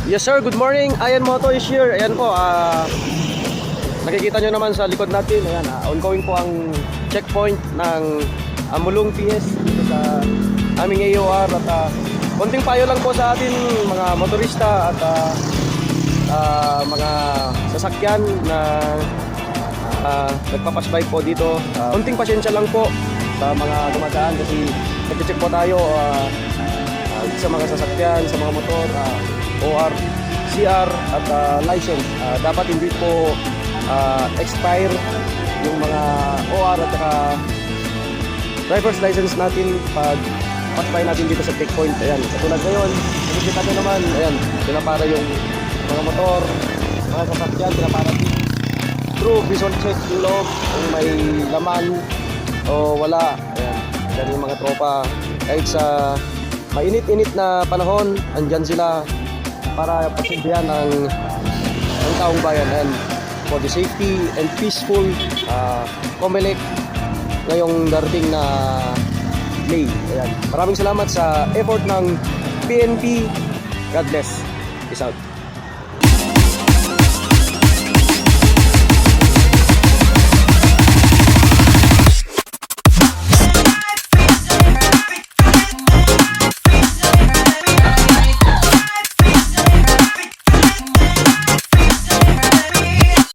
Yes sir, good morning. Ayan Moto is here. Ayan po, nakikita nyo naman sa likod natin. Ayan, ongoing po ang checkpoint ng Mulong PS dito sa aming AOR. At konting payo lang po sa atin mga motorista at mga sasakyan na nagpapasbay po dito. Konting pasyensya lang po sa mga dumadaan kasi nag-check po tayo sa mga sasakyan, sa mga motor, OR, CR at license. Dapat hindi po expire yung mga OR at saka driver's license natin pag pasbay natin dito sa checkpoint. Ayan, katulad ngayon, nakikita nyo naman, ayan, pinapara yung mga motor, mga sasakyan, pinapara through visual check yung loob, kung may laman o wala. Ayan, yan yung mga tropa. Kahit sa mainit-init na panahon, andyan sila para pasilbihan ng taong bayan. And for the safety and peaceful Comelec ngayong darating na May. Ayan. Maraming salamat sa effort ng PNP. God bless. Peace out.